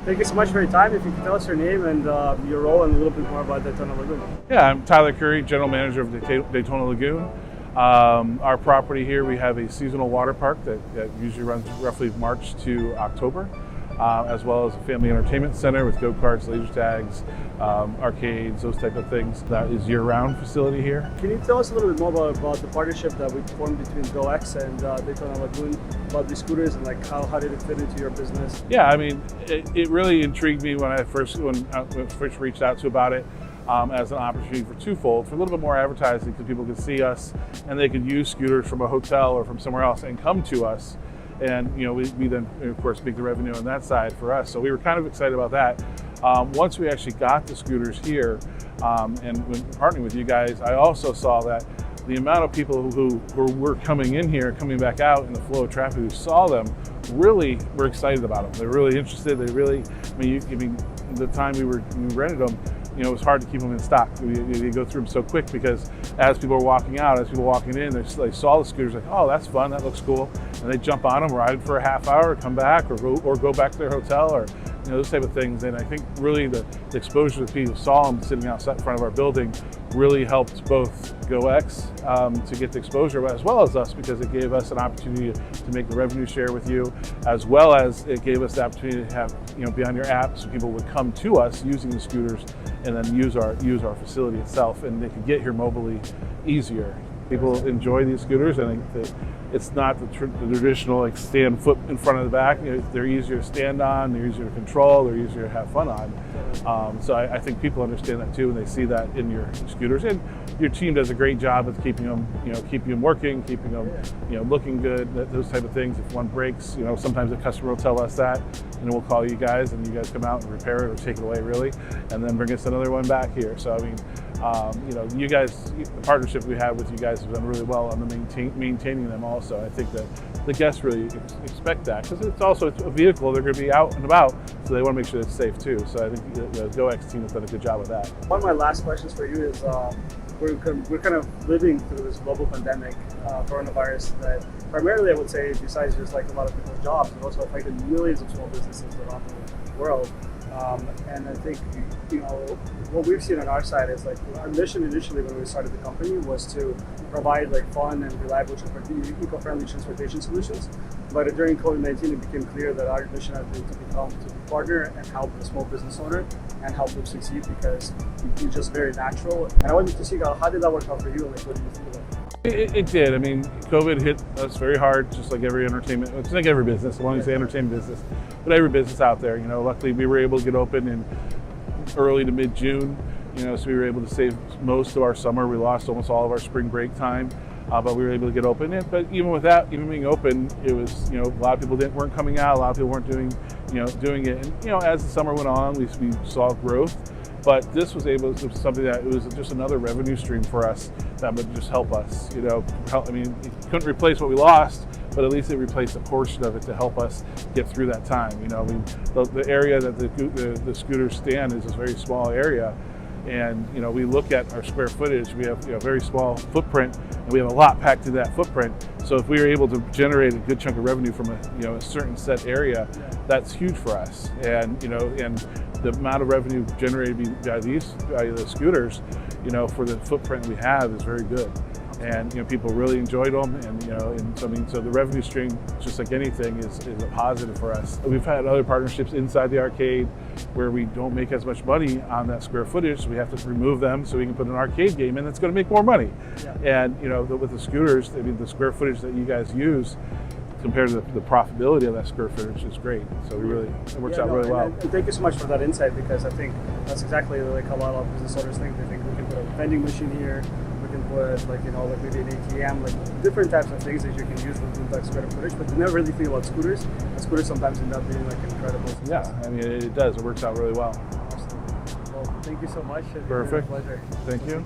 Thank you so much for your time. If you can tell us your name and your role and a little bit more about Daytona Lagoon. Yeah, I'm Tyler Curry, General Manager of Daytona Lagoon. Our property here, we have a seasonal water park that usually runs roughly March to October, as well as a family entertainment center with go-karts, laser tags, arcades, those type of things. That is year-round facility here. Can you tell us a little bit more about the partnership that we formed between GoX and Daytona Lagoon about the scooters, and like how did it fit into your business? Yeah, I mean, it really intrigued me when I first reached out to about it. As an opportunity for twofold, for a little bit more advertising, because people could see us and they could use scooters from a hotel or from somewhere else and come to us, and we then of course make the revenue on that side for us. So we were kind of excited about that. Once we actually got the scooters here and when partnering with you guys, I also saw that the amount of people who were coming in here, coming back out in the flow of traffic, who saw them, really were excited about them. They're really interested. They really, the time we rented them, it was hard to keep them in stock. You go through them so quick because as people were walking out, as people were walking in, they saw the scooters, like, oh, that's fun, that looks cool, and they jump on them, ride for a half hour, come back, or go back to their hotel, or those type of things. And I think really the exposure that people saw them sitting outside in front of our building really helped both GoX to get the exposure, as well as us, because it gave us an opportunity to make the revenue share with you, as well as it gave us the opportunity to have be on your app, so people would come to us using the scooters and then use our facility itself, and they could get here mobilely easier. People enjoy these scooters, and it's not the traditional like stand foot in front of the back. They're easier to stand on, they're easier to control, they're easier to have fun on. So I think people understand that too, and they see that in your scooters. And your team does a great job of keeping them, keeping them working, keeping them, looking good. Those type of things. If one breaks, sometimes the customer will tell us that, and we'll call you guys, and you guys come out and repair it or take it away, really, and then bring us another one back here. So I mean, you guys, the partnership we have with you guys has done really well on the maintaining them also. I think that the guests really expect that, because it's a vehicle, they're going to be out and about, so they want to make sure it's safe too. So I think the GoX team has done a good job of that. One of my last questions for you is, we're kind of living through this global pandemic, coronavirus, that primarily I would say, besides just like a lot of people's jobs, it also affected millions of small businesses around the world. And I think, what we've seen on our side is like our mission initially when we started the company was to provide like fun and reliable eco-friendly transportation solutions. But during COVID-19, it became clear that our mission had been to partner and help the small business owner and help them succeed, because it's just very natural. And I wanted to see how did that work out for you, and like what do you think about it? It did. I mean, COVID hit us very hard, just like every entertainment. It's like every business, as long as it's entertainment business, but every business out there. Luckily we were able to get open in early to mid-June. So we were able to save most of our summer. We lost almost all of our spring break time, but we were able to get open. But even with that, even being open, it was a lot of people weren't coming out. A lot of people weren't doing it. And as the summer went on, we saw growth. But this was something that it was just another revenue stream for us that would just help us. It couldn't replace what we lost, but at least it replaced a portion of it to help us get through that time. The area that the scooters stand is a very small area, and we look at our square footage. We have a very small footprint, and we have a lot packed into that footprint. So if we were able to generate a good chunk of revenue from a certain set area, that's huge for us. And the amount of revenue generated by the scooters, for the footprint we have, is very good. And people really enjoyed them, and so the revenue stream, just like anything, is a positive for us. We've had other partnerships inside the arcade where we don't make as much money on that square footage, so we have to remove them so we can put an arcade game in that's going to make more money. Yeah. And with the scooters, the square footage that you guys use compared to the profitability of that square footage is great. So it works out really well. And thank you so much for that insight, because I think that's exactly like a lot of business owners think. They think we can put a vending machine here, we can put like maybe an ATM, like different types of things that you can use with that square footage, but they never really think about scooters. And scooters sometimes end up being like incredible. Yeah, I mean it does. It works out really well. Awesome. Well, thank you so much. Perfect. Pleasure. Thank you.